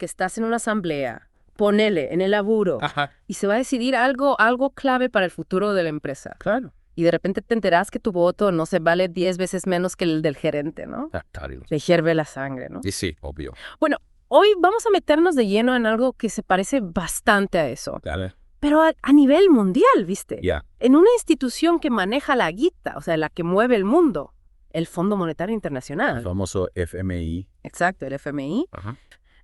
que estás en una asamblea, ponele, en el laburo, Ajá, y se va a decidir algo clave para el futuro de la empresa. claro. Y de repente te enteras que tu voto no se vale 10 veces menos que el del gerente, ¿no? Claro. Te hierve la sangre, ¿no? Y sí, obvio. Bueno, hoy vamos a meternos de lleno en algo que se parece bastante a eso. Dale. Pero a nivel mundial, ¿viste? Ya. En una institución que maneja la guita, o sea, la que mueve el mundo, el Fondo Monetario El Internacional. famoso FMI. Exacto, el FMI. Ajá.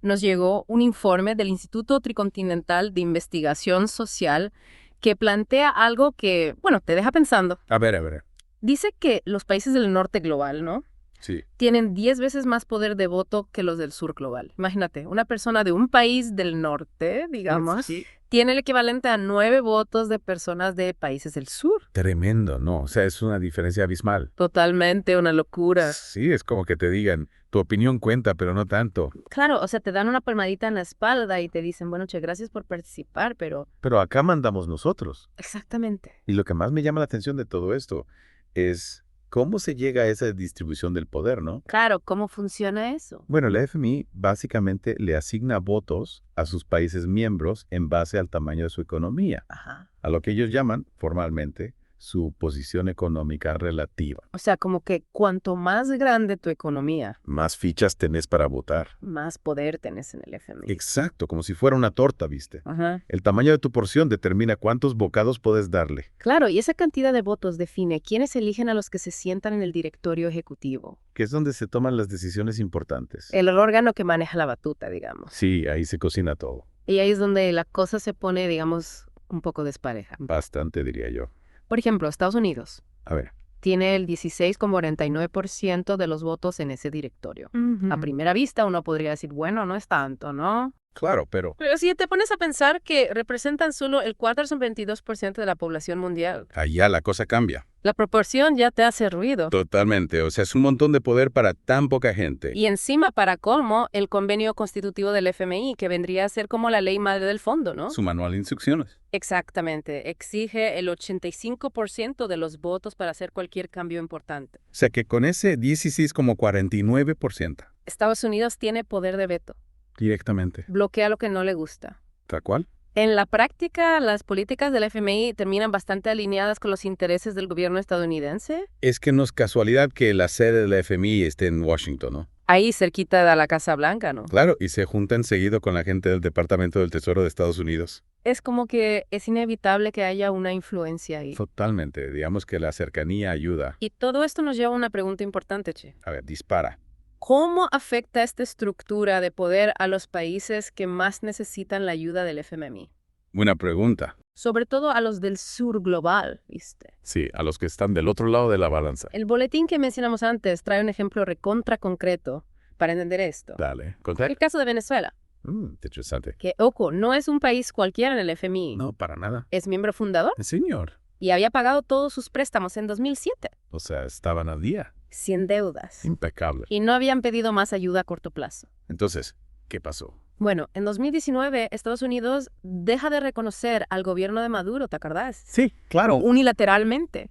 Nos llegó un informe del Instituto Tricontinental de Investigación Social que plantea algo que, bueno, te deja pensando. A ver. Dice que los países del norte global, ¿no?, Sí. tienen 10 veces más poder de voto que los del sur global. Imagínate, una persona de un país del norte, digamos, Sí. tiene el equivalente a 9 votos de personas de países del sur. Tremendo, ¿no? O sea, es una diferencia abismal. Totalmente una locura. Sí, es como que te digan, tu opinión cuenta, pero no tanto. Claro, o sea, te dan una palmadita en la espalda y te dicen, bueno, che, gracias por participar, pero... Pero acá mandamos nosotros. Exactamente. Y lo que más me llama la atención de todo esto es cómo se llega a esa distribución del poder, ¿no? Claro, ¿cómo funciona eso? Bueno, la FMI básicamente le asigna votos a sus países miembros en base al tamaño de su economía, Ajá. a lo que ellos llaman formalmente su posición económica relativa. O sea, como que cuanto más grande tu economía, Más fichas tenés para votar. más poder tenés en el FMI. Exacto, como si fuera una torta, ¿viste? Ajá. El tamaño de tu porción determina cuántos bocados puedes darle. Claro, y esa cantidad de votos define quiénes eligen a los que se sientan en el directorio ejecutivo, Que es donde se toman las decisiones importantes. el órgano que maneja la batuta, digamos. Sí, ahí se cocina todo. Y ahí es donde la cosa se pone, digamos, un poco despareja. Bastante, diría yo. Por ejemplo, Estados Unidos A ver. tiene el 16,49% de los votos en ese directorio. A primera vista uno podría decir, bueno, no es tanto, ¿no? Claro, pero Pero si te pones a pensar que representan solo el 4,22% de la población mundial, allá la cosa cambia. la proporción ya te hace ruido. Totalmente, o sea, es un montón de poder para tan poca gente. Y encima, para colmo, el convenio constitutivo del FMI, que vendría a ser como la ley madre del fondo, ¿no? Su manual de instrucciones. Exactamente. Exige el 85% de los votos para hacer cualquier cambio importante. O sea que con ese 16,49%. Estados Unidos tiene poder de veto. Directamente. Bloquea lo que no le gusta. ¿Tal cual? En la práctica, las políticas del FMI terminan bastante alineadas con los intereses del gobierno estadounidense. Es que no es casualidad que la sede de la FMI esté en Washington, ¿no? Ahí, cerquita de la Casa Blanca, ¿no? Claro, y se juntan seguido con la gente del Departamento del Tesoro de Estados Unidos. Es como que es inevitable que haya una influencia ahí. Totalmente, digamos que la cercanía ayuda. Y todo esto nos lleva a una pregunta importante, Che. A ver, dispara. ¿Cómo afecta esta estructura de poder a los países que más necesitan la ayuda del FMI? Buena pregunta. Sobre todo a los del sur global, ¿viste? Sí, a los que están del otro lado de la balanza. El boletín que mencionamos antes trae un ejemplo recontra concreto para entender esto. Dale, ¿contar? El caso de Venezuela, Interesante. que, ojo, no es un país cualquiera en el FMI. No, para nada. Es miembro fundador Señor. y había pagado todos sus préstamos en 2007, O sea, estaban al día. sin deudas. Impecable. Y no habían pedido más ayuda a corto plazo. Entonces, ¿qué pasó? Bueno, en 2019, Estados Unidos deja de reconocer al gobierno de Maduro, ¿te acordás? Sí, claro. Unilateralmente.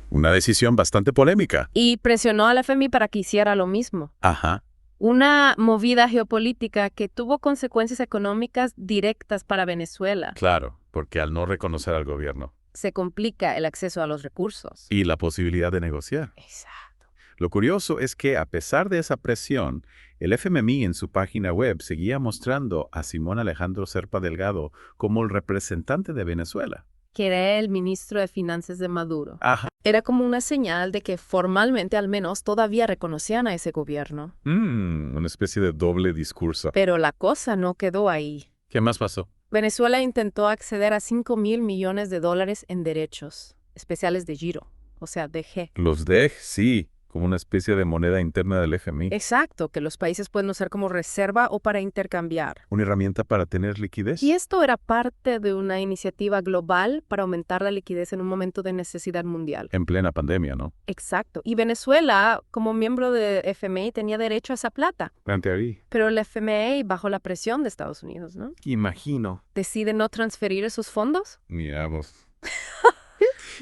Una decisión bastante polémica. Y presionó al FMI para que hiciera lo mismo. Ajá. Una movida geopolítica que tuvo consecuencias económicas directas para Venezuela. Claro, porque al no reconocer al gobierno Se complica el acceso a los recursos. y la posibilidad de negociar. Exacto. Lo curioso es que, a pesar de esa presión, el FMI en su página web seguía mostrando a Simón Alejandro Serpa Delgado como el representante de Venezuela. Que era el ministro de Finanzas de Maduro. Ajá. Era como una señal de que formalmente al menos todavía reconocían a ese gobierno. Una especie de doble discurso. Pero la cosa no quedó ahí. ¿Qué más pasó? Venezuela intentó acceder a $5,000 millones en derechos especiales de giro, o sea, DG. Los DEG, sí, como una especie de moneda interna del FMI. Exacto, que los países pueden usar como reserva o para intercambiar. Una herramienta para tener liquidez. Y esto era parte de una iniciativa global para aumentar la liquidez en un momento de necesidad mundial. En plena pandemia, ¿no? Exacto. Y Venezuela, como miembro de FMI, tenía derecho a esa plata. Ante ahí. Pero el FMI, bajo la presión de Estados Unidos, ¿no?, Imagino. decide no transferir esos fondos. Mira vos.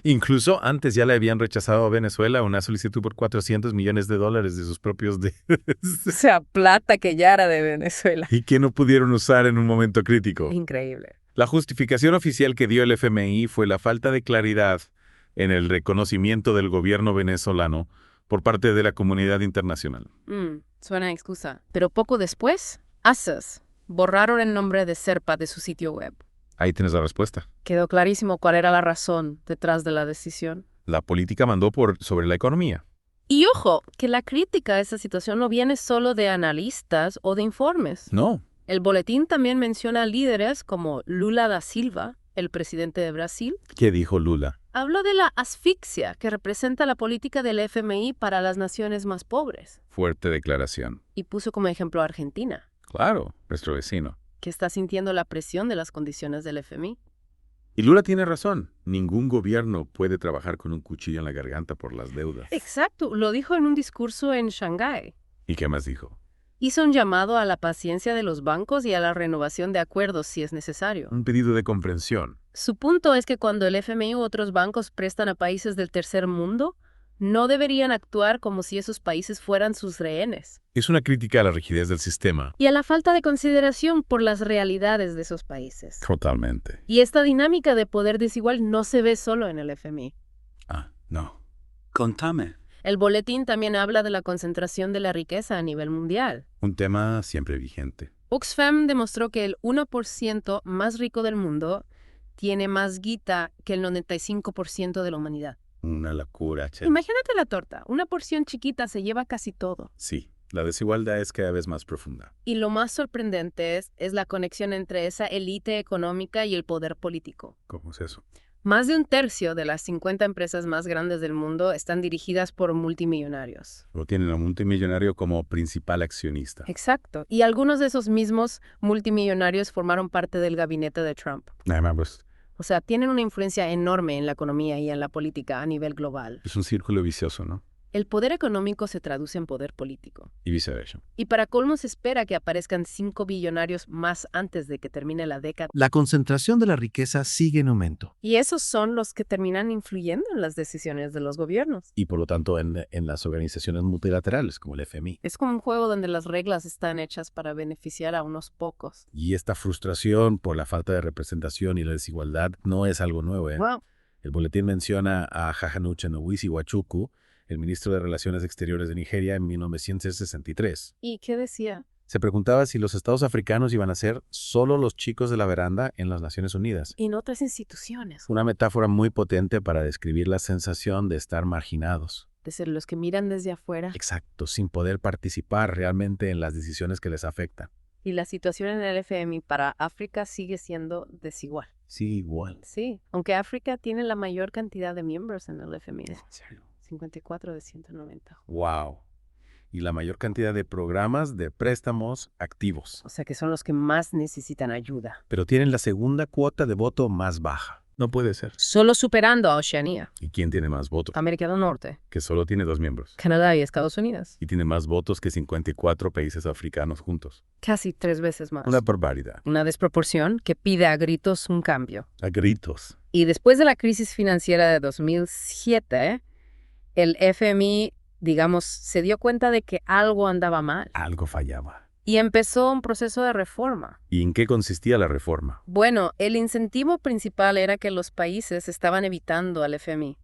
Incluso antes ya le habían rechazado a Venezuela una solicitud por $400 millones de sus propios O sea, plata que ya era de Venezuela. y que no pudieron usar en un momento crítico. Increíble. La justificación oficial que dio el FMI fue la falta de claridad en el reconocimiento del gobierno venezolano por parte de la comunidad internacional. Suena a excusa. Pero poco después, ASAS borraron el nombre de Serpa de su sitio web. Ahí tienes la respuesta. Quedó clarísimo cuál era la razón detrás de la decisión. La política mandó sobre la economía. Y ojo, que la crítica a esa situación no viene solo de analistas o de informes. No. El boletín también menciona líderes como Lula da Silva, el presidente de Brasil. ¿Qué dijo Lula? Habló de la asfixia que representa la política del FMI para las naciones más pobres. Fuerte declaración. Y puso como ejemplo a Argentina, Claro, nuestro vecino. que está sintiendo la presión de las condiciones del FMI. Y Lula tiene razón. Ningún gobierno puede trabajar con un cuchillo en la garganta por las deudas. Exacto, lo dijo en un discurso en Shanghái. ¿Y qué más dijo? Hizo un llamado a la paciencia de los bancos y a la renovación de acuerdos si es necesario. Un pedido de comprensión. Su punto es que cuando el FMI u otros bancos prestan a países del tercer mundo, no deberían actuar como si esos países fueran sus rehenes. Es una crítica a la rigidez del sistema. Y a la falta de consideración por las realidades de esos países. Totalmente. Y esta dinámica de poder desigual no se ve solo en el FMI. No. Contame. El boletín también habla de la concentración de la riqueza a nivel mundial. Un tema siempre vigente. Oxfam demostró que el 1% más rico del mundo tiene más guita que el 95% de la humanidad. Una locura, che. Imagínate la torta. Una porción chiquita se lleva casi todo. Sí, la desigualdad es cada vez más profunda. Y lo más sorprendente es la conexión entre esa élite económica y el poder político. ¿Cómo es eso? Más de un tercio de las 50 empresas más grandes del mundo están dirigidas por multimillonarios. Lo tienen a un multimillonario como principal accionista. Exacto. Y algunos de esos mismos multimillonarios formaron parte del gabinete de Trump. Además, O sea, tienen una influencia enorme en la economía y en la política a nivel global. es un círculo vicioso, ¿no? El poder económico se traduce en poder político. Y viceversa. Y para colmo se espera que aparezcan 5 billonarios más antes de que termine la década. La concentración de la riqueza sigue en aumento. Y esos son los que terminan influyendo en las decisiones de los gobiernos. Y por lo tanto en las organizaciones multilaterales como el FMI. Es como un juego donde las reglas están hechas para beneficiar a unos pocos. Y esta frustración por la falta de representación y la desigualdad no es algo nuevo, ¿eh? Wow. El boletín menciona a Hajanucha Nowisi Wachuku, el ministro de Relaciones Exteriores de Nigeria en 1963. ¿Y qué decía? Se preguntaba si los estados africanos iban a ser solo los chicos de la veranda en las Naciones Unidas. En otras instituciones. Una metáfora muy potente para describir la sensación de estar marginados. De ser los que miran desde afuera. Exacto, sin poder participar realmente en las decisiones que les afectan. Y la situación en el FMI para África sigue siendo desigual. Sí, igual. Sí, aunque África tiene la mayor cantidad de miembros en el FMI. ¿En serio? 54 de 190. Wow. Y la mayor cantidad de programas de préstamos activos. O sea que son los que más necesitan ayuda. Pero tienen la segunda cuota de voto más baja. No puede ser. Solo superando a Oceanía, ¿Y quién tiene más votos? América del Norte, Que solo tiene 2 miembros. Canadá y Estados Unidos. Y tiene más votos que 54 países africanos juntos. Casi 3 veces más. Una barbaridad. Una desproporción que pide a gritos un cambio. A gritos. Y después de la crisis financiera de 2007, el FMI, digamos, se dio cuenta de que algo andaba mal Algo fallaba. y empezó un proceso de reforma. ¿Y en qué consistía la reforma? Bueno, el incentivo principal era que los países estaban evitando al FMI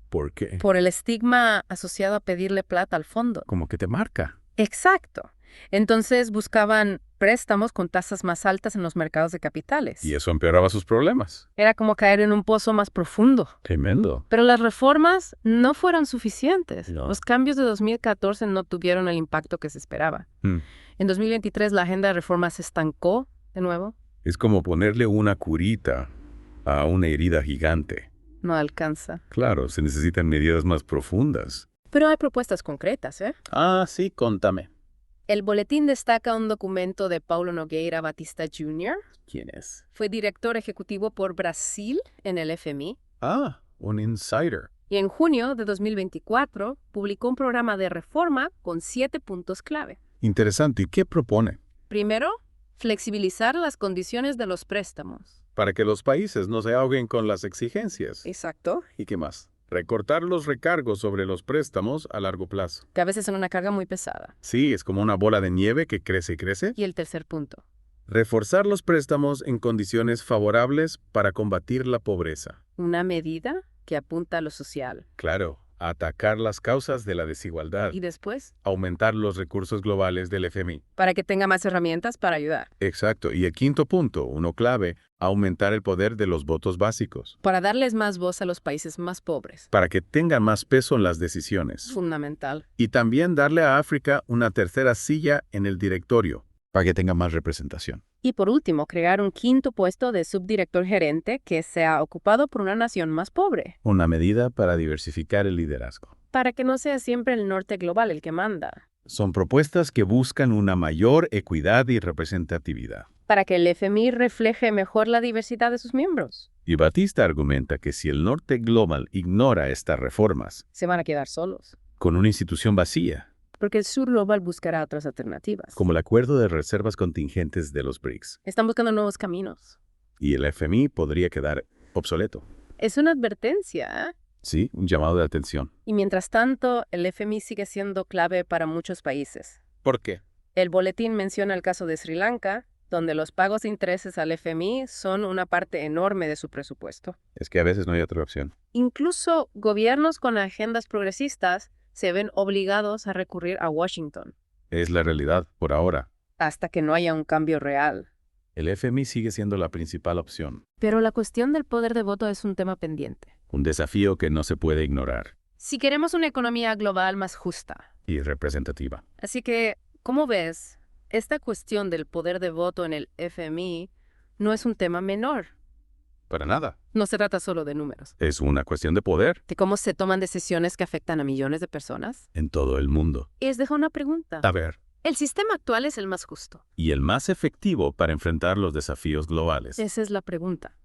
¿Por qué? por el estigma asociado a pedirle plata al fondo. Como que te marca. Exacto. Entonces buscaban préstamos con tasas más altas en los mercados de capitales. Y eso empeoraba sus problemas. Era como caer en un pozo más profundo. Tremendo. Pero las reformas no fueron suficientes. No. Los cambios de 2014 no tuvieron el impacto que se esperaba. En 2023 la agenda de reformas se estancó de nuevo. Es como ponerle una curita a una herida gigante. No alcanza. Claro, se necesitan medidas más profundas. Pero hay propuestas concretas, ¿eh? Ah, sí, contame. El boletín destaca un documento de Paulo Nogueira Batista Jr. ¿Quién es? Fue director ejecutivo por Brasil en el FMI. Ah, un insider. Y en junio de 2024 publicó un programa de reforma con 7 puntos clave. Interesante. ¿Y qué propone? Primero, flexibilizar las condiciones de los préstamos. para que los países no se ahoguen con las exigencias. Exacto. ¿Y qué más? Recortar los recargos sobre los préstamos a largo plazo. Que a veces son una carga muy pesada. Sí, es como una bola de nieve que crece y crece. Y el tercer punto. Reforzar los préstamos en condiciones favorables para combatir la pobreza. Una medida que apunta a lo social. Claro, atacar las causas de la desigualdad. Y después, Aumentar los recursos globales del FMI. para que tenga más herramientas para ayudar. Exacto. Y el quinto punto, uno clave, aumentar el poder de los votos básicos. Para darles más voz a los países más pobres. Para que tengan más peso en las decisiones. Fundamental. Y también darle a África una tercera silla en el directorio. Para que tenga más representación. Y por último, crear un quinto puesto de subdirector gerente que sea ocupado por una nación más pobre. Una medida para diversificar el liderazgo. Para que no sea siempre el norte global el que manda. Son propuestas que buscan una mayor equidad y representatividad. Para que el FMI refleje mejor la diversidad de sus miembros. Y Batista argumenta que si el norte global ignora estas reformas, Se van a quedar solos. con una institución vacía, Porque el sur global buscará otras alternativas. como el acuerdo de reservas contingentes de los BRICS, Están buscando nuevos caminos. y el FMI podría quedar obsoleto. Es una advertencia, ¿eh? Sí, un llamado de atención. Y mientras tanto, el FMI sigue siendo clave para muchos países. ¿Por qué? El boletín menciona el caso de Sri Lanka, donde los pagos de intereses al FMI son una parte enorme de su presupuesto. Es que a veces no hay otra opción. Incluso gobiernos con agendas progresistas se ven obligados a recurrir a Washington, Es la realidad, por ahora. hasta que no haya un cambio real. El FMI sigue siendo la principal opción. Pero la cuestión del poder de voto es un tema pendiente. Un desafío que no se puede ignorar. Si queremos una economía global más justa. Y representativa. Así que, ¿cómo ves? Esta cuestión del poder de voto en el FMI no es un tema menor. Para nada. No se trata solo de números, Es una cuestión de poder de cómo se toman decisiones que afectan a millones de personas. en todo el mundo. Y les dejo una pregunta. A ver. ¿El sistema actual es el más justo? Y el más efectivo para enfrentar los desafíos globales. Esa es la pregunta.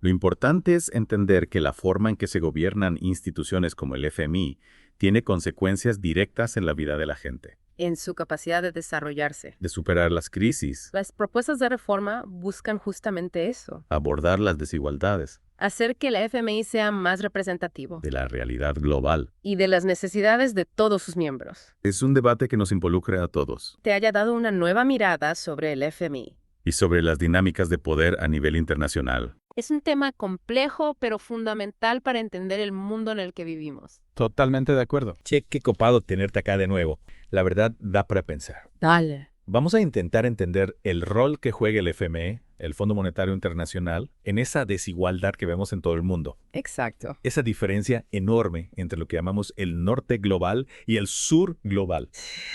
Lo importante es entender que la forma en que se gobiernan instituciones como el FMI tiene consecuencias directas en la vida de la gente. En su capacidad de desarrollarse. De superar las crisis, Las propuestas de reforma buscan justamente eso. abordar las desigualdades Hacer que el FMI sea más representativo de la realidad global. y de las necesidades de todos sus miembros. Es un debate que nos involucra a todos. Te haya dado una nueva mirada sobre el FMI. Y sobre las dinámicas de poder a nivel internacional. Es un tema complejo, pero fundamental para entender el mundo en el que vivimos. Totalmente de acuerdo. Che, qué copado tenerte acá de nuevo. La verdad, da para pensar. Dale. Vamos a intentar entender el rol que juega el FMI, el Fondo Monetario Internacional, en esa desigualdad que vemos en todo el mundo. Exacto. Esa diferencia enorme entre lo que llamamos el norte global y el sur global.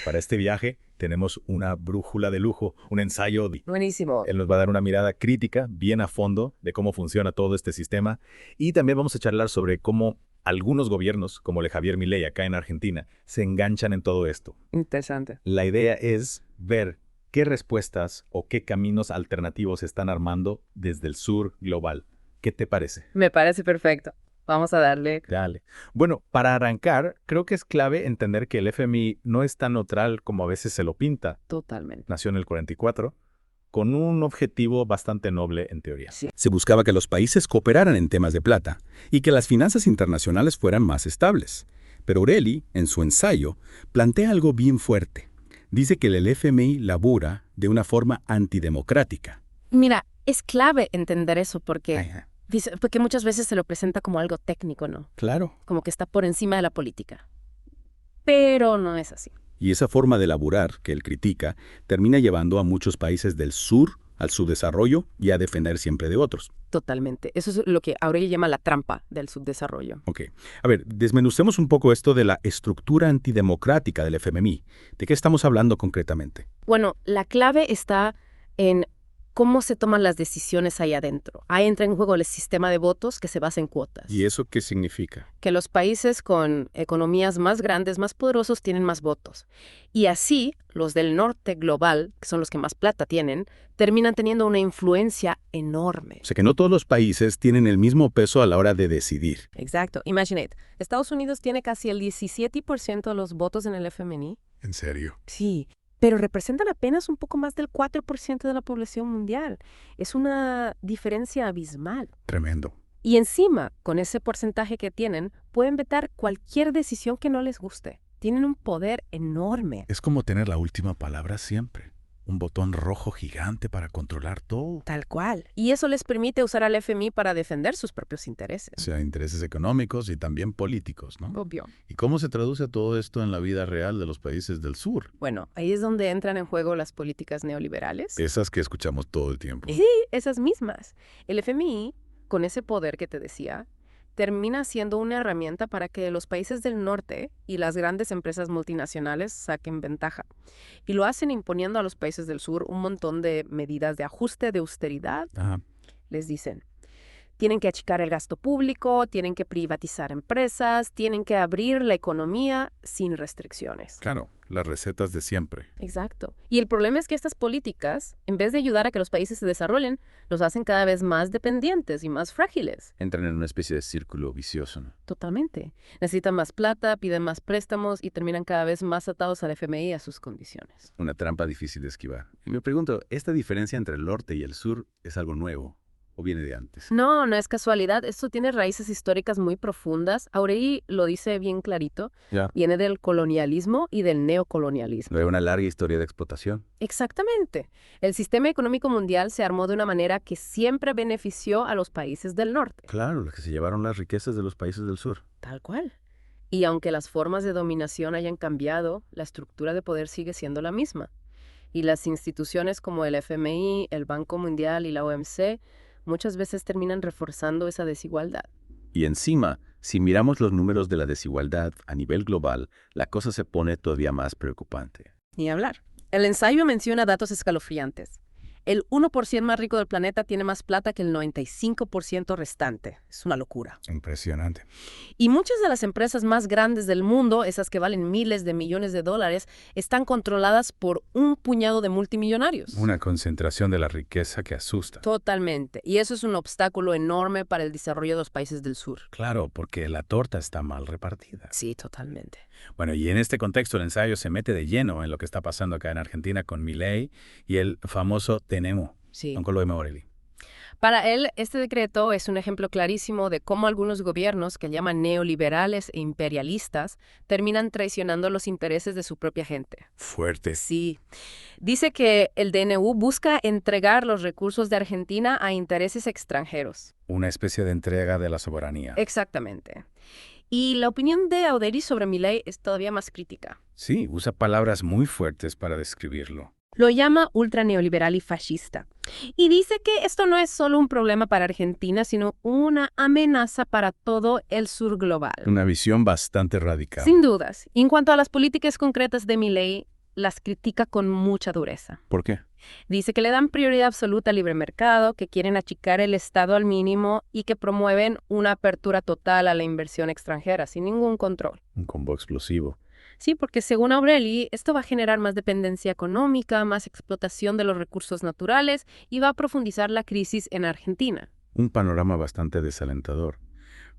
Para este viaje tenemos una brújula de lujo, un ensayo. Buenísimo. Él nos va a dar una mirada crítica, bien a fondo, de cómo funciona todo este sistema. Y también vamos a charlar sobre cómo algunos gobiernos, como el de Javier Milei acá en Argentina, se enganchan en todo esto. Interesante. La idea es ver qué respuestas o qué caminos alternativos se están armando desde el sur global. ¿Qué te parece? Me parece perfecto. Vamos a darle. Dale. Bueno, para arrancar, creo que es clave entender que el FMI no es tan neutral como a veces se lo pinta. Totalmente. Nació en el 44, con un objetivo bastante noble en teoría. Sí. Se buscaba que los países cooperaran en temas de plata y que las finanzas internacionales fueran más estables. Pero O'Reilly, en su ensayo, plantea algo bien fuerte. Dice que el FMI labura de una forma antidemocrática. Mira, es clave entender eso porque, Ajá. porque muchas veces se lo presenta como algo técnico, ¿no? Claro. Como que está por encima de la política. Pero no es así. Y esa forma de laburar que él critica termina llevando a muchos países del sur al subdesarrollo y a defender siempre de otros. Totalmente. Eso es lo que Aurelio llama la trampa del subdesarrollo. Ok. A ver, desmenucemos un poco esto de la estructura antidemocrática del FMI. ¿De qué estamos hablando concretamente? Bueno, la clave está en cómo se toman las decisiones ahí adentro. Ahí entra en juego el sistema de votos que se basa en cuotas. ¿Y eso qué significa? Que los países con economías más grandes, más poderosos, tienen más votos. Y así, los del norte global, que son los que más plata tienen, terminan teniendo una influencia enorme. O sea que no todos los países tienen el mismo peso a la hora de decidir. Exacto. Imagínate, Estados Unidos tiene casi el 17% de los votos en el FMI. ¿En serio? Sí. pero representan apenas un poco más del 4% de la población mundial. Es una diferencia abismal. Tremendo. Y encima, con ese porcentaje que tienen, pueden vetar cualquier decisión que no les guste. Tienen un poder enorme. Es como tener la última palabra siempre. Un botón rojo gigante para controlar todo. Tal cual. Y eso les permite usar al FMI para defender sus propios intereses. O sea, intereses económicos y también políticos, ¿no? Obvio. ¿Y cómo se traduce todo esto en la vida real de los países del sur? Bueno, ahí es donde entran en juego las políticas neoliberales. Esas que escuchamos todo el tiempo. Sí, esas mismas. El FMI, con ese poder que te decía, termina siendo una herramienta para que los países del norte y las grandes empresas multinacionales saquen ventaja. Y lo hacen imponiendo a los países del sur un montón de medidas de ajuste, de austeridad. Ajá. Les dicen, tienen que achicar el gasto público, tienen que privatizar empresas, tienen que abrir la economía sin restricciones. Claro, las recetas de siempre. Exacto. Y el problema es que estas políticas, en vez de ayudar a que los países se desarrollen, los hacen cada vez más dependientes y más frágiles. Entran en una especie de círculo vicioso, ¿no? Totalmente. Necesitan más plata, piden más préstamos y terminan cada vez más atados al FMI y a sus condiciones. Una trampa difícil de esquivar. Y me pregunto, ¿esta diferencia entre el norte y el sur es algo nuevo o viene de antes? No, no es casualidad. Esto tiene raíces históricas muy profundas. Aureli lo dice bien clarito. Ya. Viene del colonialismo y del neocolonialismo. Hay una larga historia de explotación. Exactamente. El sistema económico mundial se armó de una manera que siempre benefició a los países del norte. Claro, los que se llevaron las riquezas de los países del sur. Tal cual. Y aunque las formas de dominación hayan cambiado, la estructura de poder sigue siendo la misma. Y las instituciones como el FMI, el Banco Mundial y la OMC muchas veces terminan reforzando esa desigualdad. Y encima, si miramos los números de la desigualdad a nivel global, la cosa se pone todavía más preocupante. Ni hablar. El ensayo menciona datos escalofriantes. El 1% más rico del planeta tiene más plata que el 95% restante. Es una locura. Impresionante. Y muchas de las empresas más grandes del mundo, esas que valen miles de millones de dólares, están controladas por un puñado de multimillonarios. Una concentración de la riqueza que asusta. Totalmente. Y eso es un obstáculo enorme para el desarrollo de los países del sur. Claro, porque la torta está mal repartida. Sí, totalmente. Bueno, y en este contexto el ensayo se mete de lleno en lo que está pasando acá en Argentina con Milei y el famoso Tenemos. Sí. Con Colo de Aureli. Para él, este decreto es un ejemplo clarísimo de cómo algunos gobiernos que llaman neoliberales e imperialistas terminan traicionando los intereses de su propia gente. Fuerte. Sí. Dice que el DNU busca entregar los recursos de Argentina a intereses extranjeros. Una especie de entrega de la soberanía. Exactamente. Y la opinión de Auderi sobre Milei es todavía más crítica. Sí, usa palabras muy fuertes para describirlo. Lo llama ultraneoliberal y fascista. Y dice que esto no es solo un problema para Argentina, sino una amenaza para todo el sur global. Una visión bastante radical. Sin dudas. Y en cuanto a las políticas concretas de Milei, las critica con mucha dureza. ¿Por qué? Dice que le dan prioridad absoluta al libre mercado, que quieren achicar el Estado al mínimo y que promueven una apertura total a la inversión extranjera, sin ningún control. Un combo explosivo. Sí, porque según Aureli, esto va a generar más dependencia económica, más explotación de los recursos naturales y va a profundizar la crisis en Argentina. Un panorama bastante desalentador.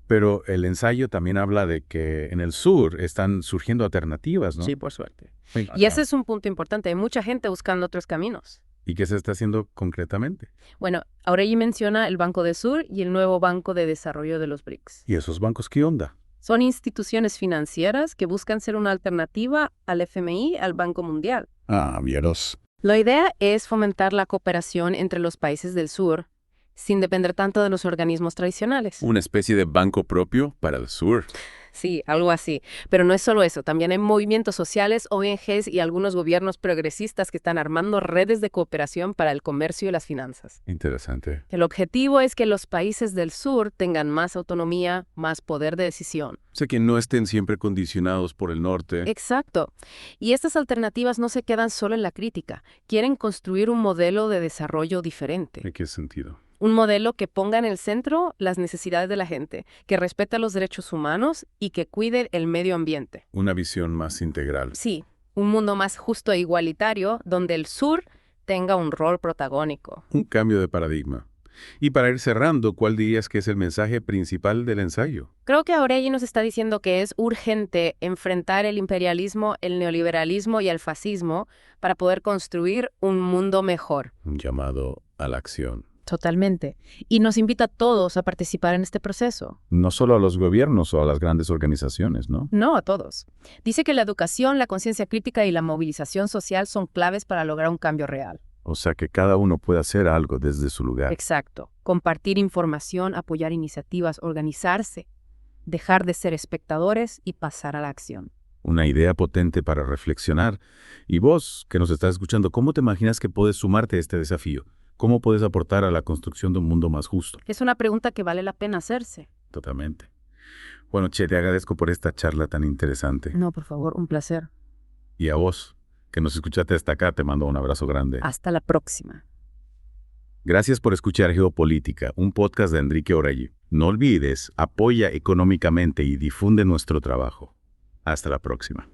Pero el ensayo también habla de que en el sur están surgiendo alternativas, ¿no? Sí, por suerte. Y ese es un punto importante. Hay mucha gente buscando otros caminos. ¿Y qué se está haciendo concretamente? Bueno, Aureli menciona el Banco del Sur y el nuevo Banco de Desarrollo de los BRICS. ¿Y esos bancos qué onda? Son instituciones financieras que buscan ser una alternativa al FMI, al Banco Mundial. Ah, vieros. La idea es fomentar la cooperación entre los países del sur, sin depender tanto de los organismos tradicionales. Una especie de banco propio para el sur. Sí, algo así. Pero no es solo eso. También hay movimientos sociales, ONGs y algunos gobiernos progresistas que están armando redes de cooperación para el comercio y las finanzas. Interesante. El objetivo es que los países del sur tengan más autonomía, más poder de decisión. O sea, que no estén siempre condicionados por el norte. Exacto. Y estas alternativas no se quedan solo en la crítica. Quieren construir un modelo de desarrollo diferente. ¿En qué sentido? Un modelo que ponga en el centro las necesidades de la gente, que respete los derechos humanos y que cuide el medio ambiente. Una visión más integral. Sí, un mundo más justo e igualitario donde el sur tenga un rol protagónico. Un cambio de paradigma. Y para ir cerrando, ¿cuál dirías que es el mensaje principal del ensayo? Creo que Aureli nos está diciendo que es urgente enfrentar el imperialismo, el neoliberalismo y el fascismo para poder construir un mundo mejor. Un llamado a la acción. Totalmente. Y nos invita a todos a participar en este proceso. No solo a los gobiernos o a las grandes organizaciones, ¿no? No a todos. Dice que la educación, la conciencia crítica y la movilización social son claves para lograr un cambio real. O sea, que cada uno puede hacer algo desde su lugar. Exacto. Compartir información, apoyar iniciativas, organizarse, dejar de ser espectadores y pasar a la acción. Una idea potente para reflexionar. Y vos, que nos estás escuchando, ¿cómo te imaginas que puedes sumarte a este desafío? ¿Cómo puedes aportar a la construcción de un mundo más justo? Es una pregunta que vale la pena hacerse. Totalmente. Bueno, Che, te agradezco por esta charla tan interesante. No, por favor, un placer. Y a vos, que nos escuchaste hasta acá, te mando un abrazo grande. Hasta la próxima. Gracias por escuchar Geopolítica, un podcast de Enrique Orelli. No olvides, apoya económicamente y difunde nuestro trabajo. Hasta la próxima.